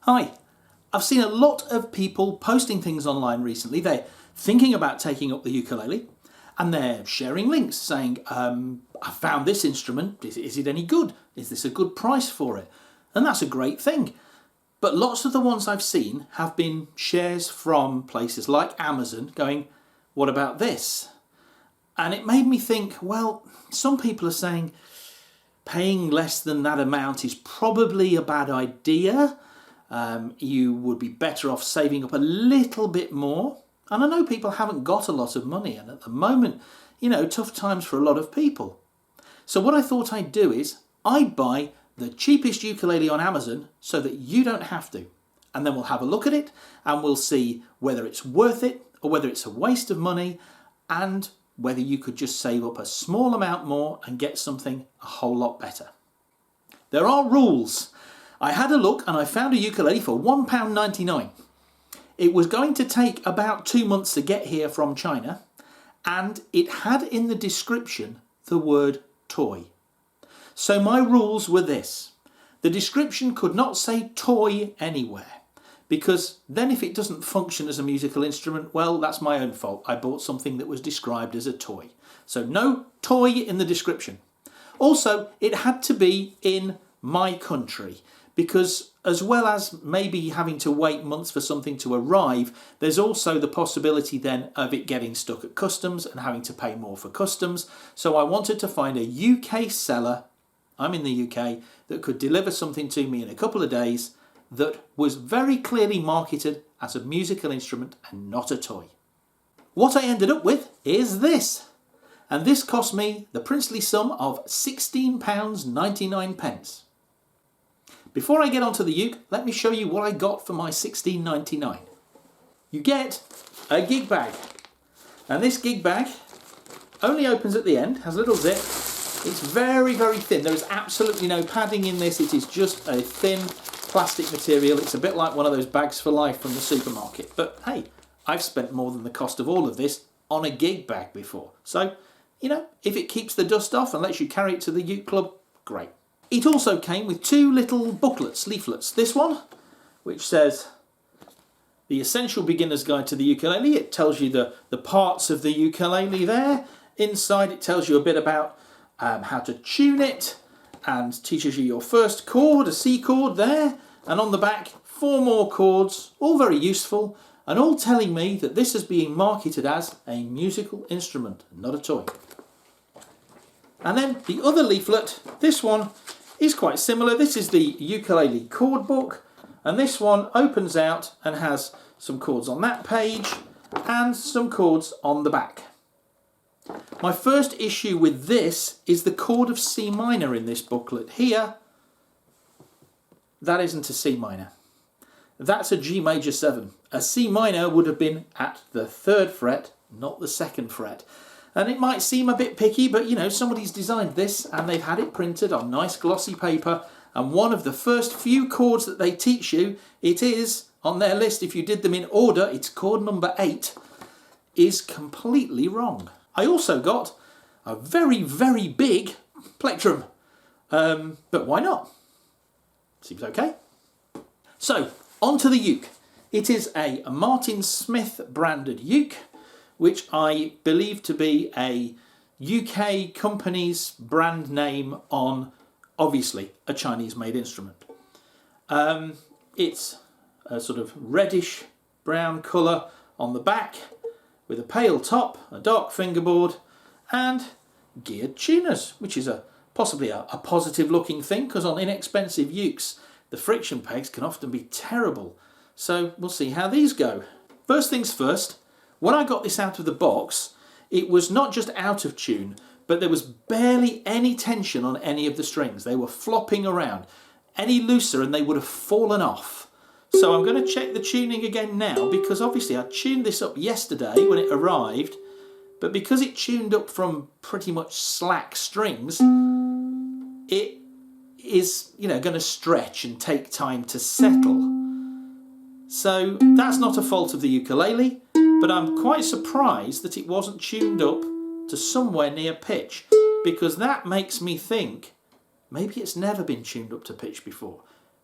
Hi, I've seen a lot of people posting things online recently. They're thinking about taking up the ukulele and they're sharing links saying, I found this instrument, is it any good? Is this a good price for it? And that's a great thing. But lots of the ones I've seen have been shares from places like Amazon going, what about this? And it made me think, well, some people are saying paying less than that amount is probably a bad idea. You would be better off saving up a little bit more. And I know people haven't got a lot of money, and at the moment, tough times for a lot of people. So what I thought I'd do is I'd buy the cheapest ukulele on Amazon so that you don't have to. And then we'll have a look at it and we'll see whether it's worth it or whether it's a waste of money, and whether you could just save up a small amount more and get something a whole lot better. There are rules. I had a look and I found a ukulele for £1.99. It was going to take about 2 months to get here from China, and it had in the description the word toy. So my rules were this. The description could not say toy anywhere, because then if it doesn't function as a musical instrument, well, that's my own fault. I bought something that was described as a toy. So no toy in the description. Also, it had to be in my country, because as well as maybe having to wait months for something to arrive, there's also the possibility then of it getting stuck at customs and having to pay more for customs. So I wanted to find a UK seller, I'm in the UK, that could deliver something to me in a couple of days that was very clearly marketed as a musical instrument and not a toy. What I ended up with is this. And this cost me the princely sum of £16.99. Before I get onto the uke, let me show you what I got for my £16.99. You get a gig bag. And this gig bag only opens at the end, has a little zip. It's very, very thin. There is absolutely no padding in this. It is just a thin plastic material. It's a bit like one of those bags for life from the supermarket. But hey, I've spent more than the cost of all of this on a gig bag before. So, if it keeps the dust off and lets you carry it to the uke club, great. It also came with 2 little booklets, leaflets. This one, which says The Essential Beginner's Guide to the Ukulele. It tells you the parts of the ukulele there. Inside it tells you a bit about how to tune it and teaches you your first chord, a C chord there. And on the back, 4 more chords, all very useful and all telling me that this is being marketed as a musical instrument, not a toy. And then the other leaflet, this one is quite similar. This is the ukulele chord book, and this one opens out and has some chords on that page and some chords on the back. My first issue with this is the chord of C minor in this booklet here. That isn't a C minor. That's a G major 7. A C minor would have been at the 3rd fret, not the 2nd fret. And it might seem a bit picky, but somebody's designed this and they've had it printed on nice glossy paper, and one of the first few chords that they teach you, it is on their list, if you did them in order, it's chord number 8, is completely wrong. I also got a very, very big plectrum, but why not? Seems okay. So, on to the uke. It is a Martin Smith branded uke, which I believe to be a UK company's brand name on, obviously, a Chinese-made instrument. It's a sort of reddish brown colour on the back, with a pale top, a dark fingerboard, and geared tuners, which is possibly a positive-looking thing, because on inexpensive ukes, the friction pegs can often be terrible. So we'll see how these go. First things first. When I got this out of the box, it was not just out of tune, but there was barely any tension on any of the strings. They were flopping around. Any looser and they would have fallen off. So I'm going to check the tuning again now, because obviously I tuned this up yesterday when it arrived, but because it tuned up from pretty much slack strings, it is, going to stretch and take time to settle. So that's not a fault of the ukulele, but I'm quite surprised that it wasn't tuned up to somewhere near pitch, because that makes me think maybe it's never been tuned up to pitch before.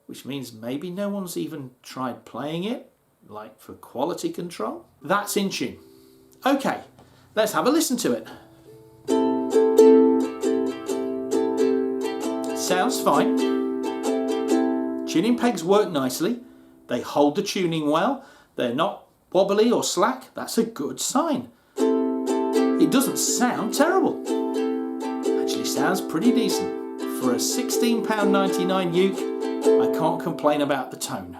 which means maybe no one's even tried playing it, like for quality control. That's in tune. Okay, let's have a listen to it. Sounds fine. Tuning pegs work nicely. They hold the tuning well. They're not wobbly or slack. That's a good sign. It doesn't sound terrible. Actually sounds pretty decent. For a £16.99 uke, I can't complain about the tone.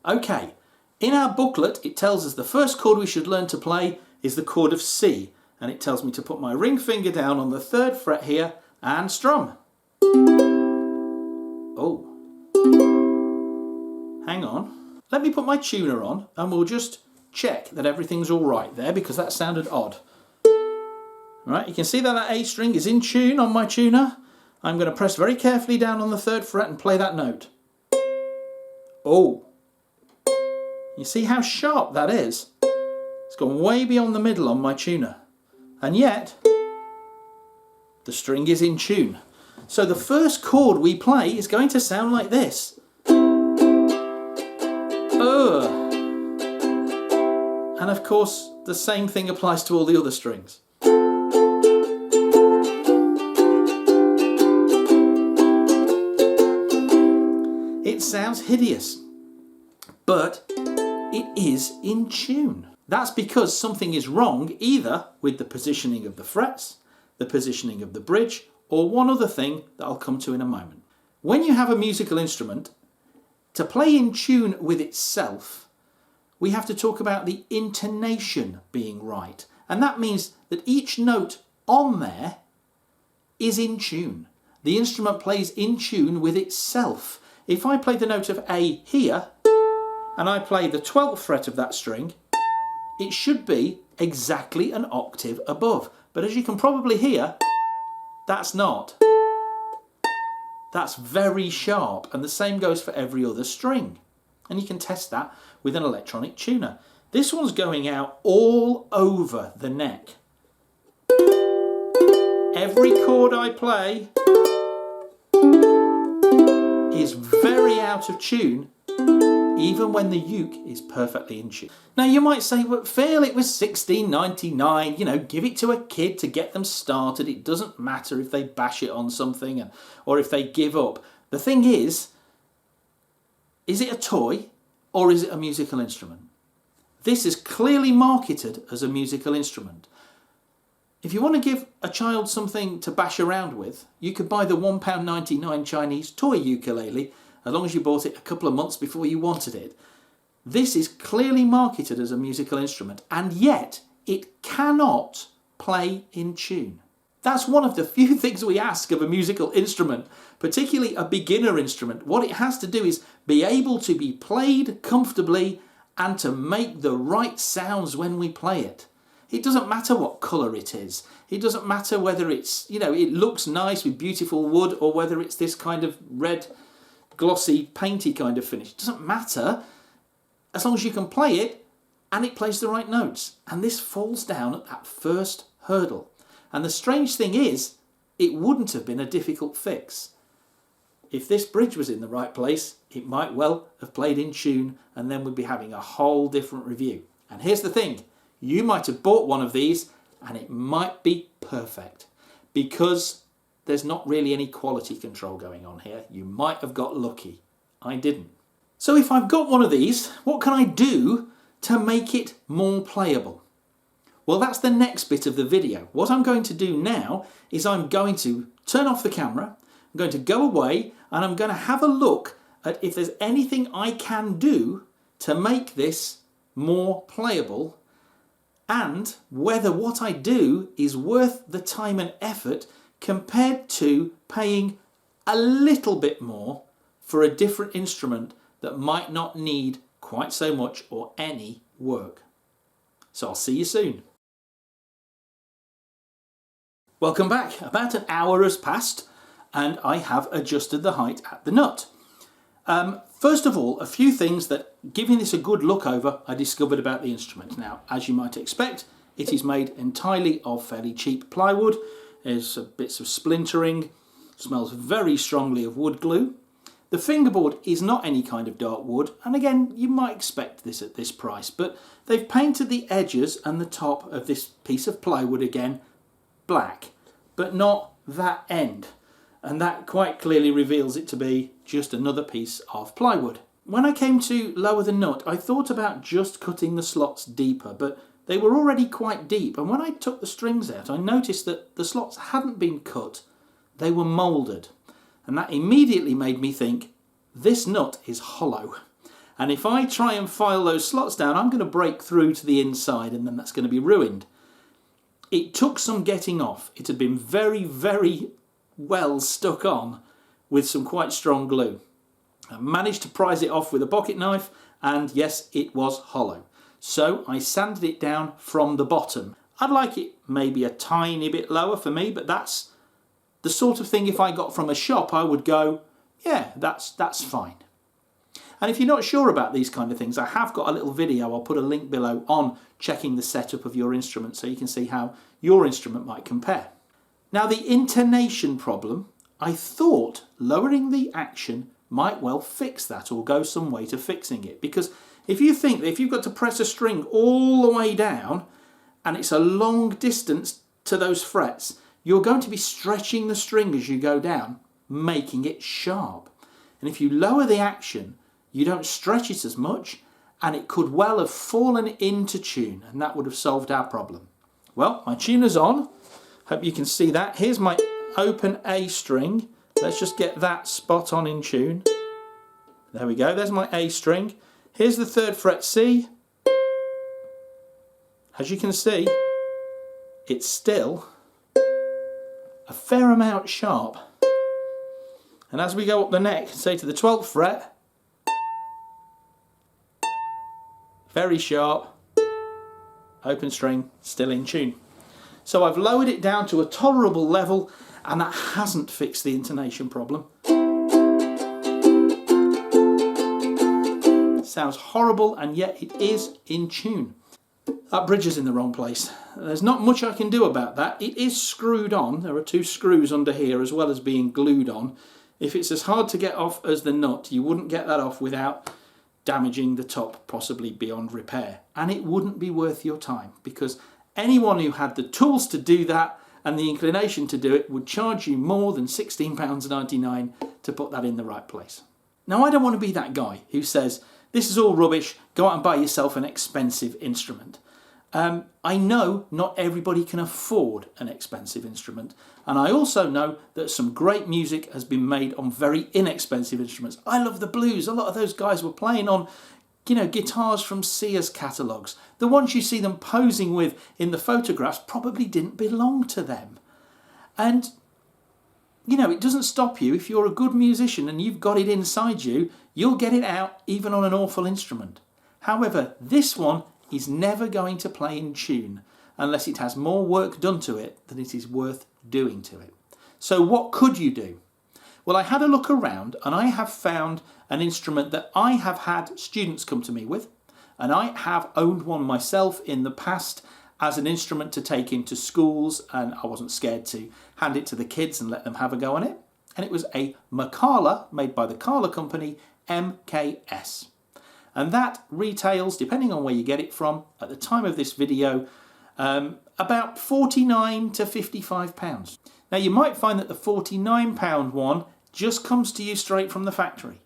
Okay, in our booklet it tells us the first chord we should learn to play is the chord of C, and it tells me to put my ring finger down on the 3rd fret here and strum. Oh, hang on. Let me put my tuner on and we'll just check that everything's all right there, because that sounded odd. Right, you can see that that A string is in tune on my tuner. I'm going to press very carefully down on the 3rd fret and play that note. Oh, you see how sharp that is? It's gone way beyond the middle on my tuner. And yet, the string is in tune. So the first chord we play is going to sound like this. And of course, the same thing applies to all the other strings. It sounds hideous, but it is in tune. That's because something is wrong either with the positioning of the frets, the positioning of the bridge, or one other thing that I'll come to in a moment. When you have a musical instrument, to play in tune with itself, we have to talk about the intonation being right. And that means that each note on there is in tune. The instrument plays in tune with itself. If I play the note of A here, and I play the 12th fret of that string, it should be exactly an octave above. But as you can probably hear, that's not. That's very sharp, and the same goes for every other string. And you can test that with an electronic tuner. This one's going out all over the neck. Every chord I play is very out of tune, even when the uke is perfectly in tune. Now you might say, well, Phil, it was $16.99, you know, give it to a kid to get them started. It doesn't matter if they bash it on something or if they give up. The thing is it a toy or is it a musical instrument? This is clearly marketed as a musical instrument. If you want to give a child something to bash around with, you could buy the £1.99 Chinese toy ukulele, as long as you bought it a couple of months before you wanted it. This is clearly marketed as a musical instrument, and yet it cannot play in tune. That's one of the few things we ask of a musical instrument, particularly a beginner instrument. What it has to do is be able to be played comfortably and to make the right sounds when we play it. It doesn't matter what colour it is. It doesn't matter whether it's, you know, it looks nice with beautiful wood or whether it's this kind of red, glossy, painty kind of finish. It doesn't matter as long as you can play it and it plays the right notes. And this falls down at that first hurdle. And the strange thing is, it wouldn't have been a difficult fix. If this bridge was in the right place, it might well have played in tune, and then we'd be having a whole different review. And here's the thing, you might have bought one of these and it might be perfect, because there's not really any quality control going on here. You might have got lucky. I didn't. So if I've got one of these, what can I do to make it more playable? Well, that's the next bit of the video. What I'm going to do now is I'm going to turn off the camera, I'm going to go away, and I'm going to have a look at if there's anything I can do to make this more playable, and whether what I do is worth the time and effort compared to paying a little bit more for a different instrument that might not need quite so much or any work. So I'll see you soon. Welcome back. About an hour has passed and I have adjusted the height at the nut. First of all, a few things that, giving this a good look over, I discovered about the instrument. Now, as you might expect, it is made entirely of fairly cheap plywood. There's bits of splintering, smells very strongly of wood glue. The fingerboard is not any kind of dark wood, and again, you might expect this at this price, but they've painted the edges and the top of this piece of plywood again black, but not that end. And that quite clearly reveals it to be just another piece of plywood. When I came to lower the nut, I thought about just cutting the slots deeper, but they were already quite deep, and when I took the strings out, I noticed that the slots hadn't been cut, they were moulded. And that immediately made me think, this nut is hollow. And if I try and file those slots down, I'm going to break through to the inside, and then that's going to be ruined. It took some getting off. It had been very, very well stuck on with some quite strong glue. I managed to prise it off with a pocket knife, and yes, it was hollow. So I sanded it down from the bottom. I'd like it maybe a tiny bit lower for me, but that's the sort of thing if I got from a shop I would go, yeah, that's fine. And if you're not sure about these kind of things, I have got a little video, I'll put a link below, on checking the setup of your instrument so you can see how your instrument might compare. Now the intonation problem, I thought lowering the action might well fix that or go some way to fixing it, because if you think that if you've got to press a string all the way down and it's a long distance to those frets, you're going to be stretching the string as you go down, making it sharp. And if you lower the action, you don't stretch it as much, and it could well have fallen into tune, and that would have solved our problem. Well, my tuner's on. Hope you can see that. Here's my open A string. Let's just get that spot on in tune. There we go, there's my A string. Here's the 3rd fret C. As you can see, it's still a fair amount sharp. And as we go up the neck, say to the 12th fret, very sharp, open string, still in tune. So I've lowered it down to a tolerable level, and that hasn't fixed the intonation problem. Sounds horrible, and yet it is in tune. That bridge is in the wrong place. There's not much I can do about that. It is screwed on. There are 2 screws under here as well as being glued on. If it's as hard to get off as the nut, you wouldn't get that off without damaging the top, possibly beyond repair. And it wouldn't be worth your time, because anyone who had the tools to do that and the inclination to do it would charge you more than £16.99 to put that in the right place. Now, I don't want to be that guy who says, this is all rubbish, go out and buy yourself an expensive instrument. I know not everybody can afford an expensive instrument, and I also know that some great music has been made on very inexpensive instruments. I love the blues. A lot of those guys were playing on, guitars from Sears catalogues. The ones you see them posing with in the photographs probably didn't belong to them. And, it doesn't stop you. If you're a good musician and you've got it inside you, you'll get it out even on an awful instrument. However, this one is never going to play in tune unless it has more work done to it than it is worth doing to it. So what could you do? Well, I had a look around, and I have found an instrument that I have had students come to me with, and I have owned one myself in the past as an instrument to take into schools, and I wasn't scared to hand it to the kids and let them have a go on it. And it was a Macala made by the Kala company, MKS. And that retails, depending on where you get it from, at the time of this video, about £49 to £55. Now you might find that the £49 one just comes to you straight from the factory.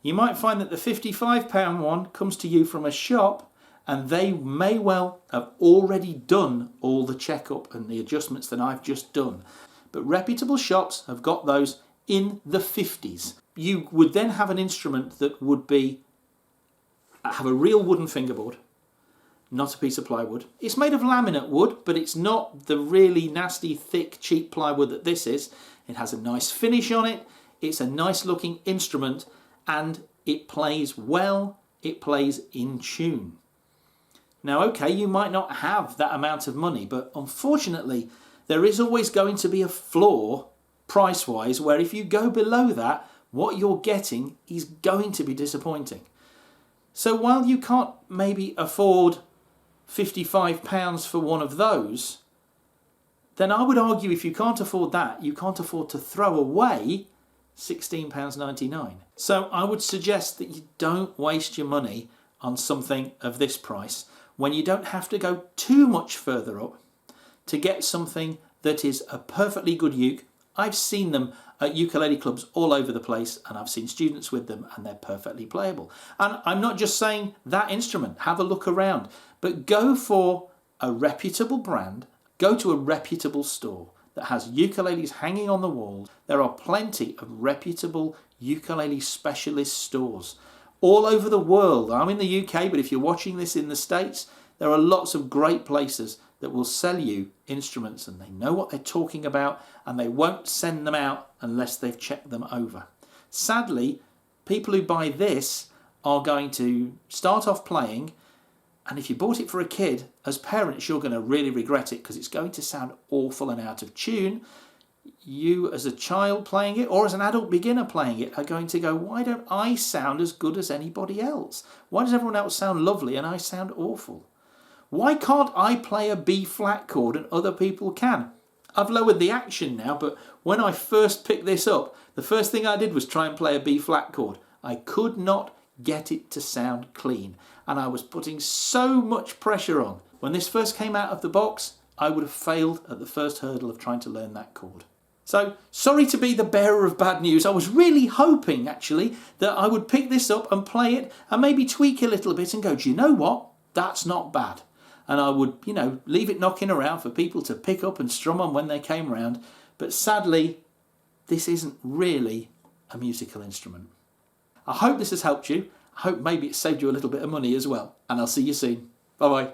You might find that the £55 one comes to you from a shop, and they may well have already done all the checkup and the adjustments that I've just done. But reputable shops have got those in the 50s. You would then have an instrument that would have a real wooden fingerboard, not a piece of plywood. It's made of laminate wood, but it's not the really nasty, thick, cheap plywood that this is. It has a nice finish on it. It's a nice looking instrument, and it plays well. It plays in tune. Now, okay, you might not have that amount of money, but unfortunately, there is always going to be a floor price-wise where if you go below that, what you're getting is going to be disappointing. So while you can't maybe afford £55 for one of those, then I would argue if you can't afford that, you can't afford to throw away £16.99. So I would suggest that you don't waste your money on something of this price when you don't have to go too much further up to get something that is a perfectly good uke. I've seen them at ukulele clubs all over the place, and I've seen students with them, and they're perfectly playable. And I'm not just saying that instrument. Have a look around, but go for a reputable brand. Go to a reputable store that has ukuleles hanging on the walls. There are plenty of reputable ukulele specialist stores all over the world. I'm in the UK, but if you're watching this in the States, there are lots of great places that will sell you instruments, and they know what they're talking about, and they won't send them out unless they've checked them over. Sadly, people who buy this are going to start off playing, and if you bought it for a kid, as parents, you're going to really regret it because it's going to sound awful and out of tune. You as a child playing it, or as an adult beginner playing it, are going to go, why don't I sound as good as anybody else? Why does everyone else sound lovely and I sound awful? Why can't I play a B flat chord and other people can? I've lowered the action now, but when I first picked this up, the first thing I did was try and play a B flat chord. I could not get it to sound clean, and I was putting so much pressure on. When this first came out of the box, I would have failed at the first hurdle of trying to learn that chord. So, sorry to be the bearer of bad news. I was really hoping, actually, that I would pick this up and play it and maybe tweak a little bit and go, do you know what? That's not bad. And I would, leave it knocking around for people to pick up and strum on when they came round. But sadly, this isn't really a musical instrument. I hope this has helped you. I hope maybe it saved you a little bit of money as well. And I'll see you soon. Bye-bye.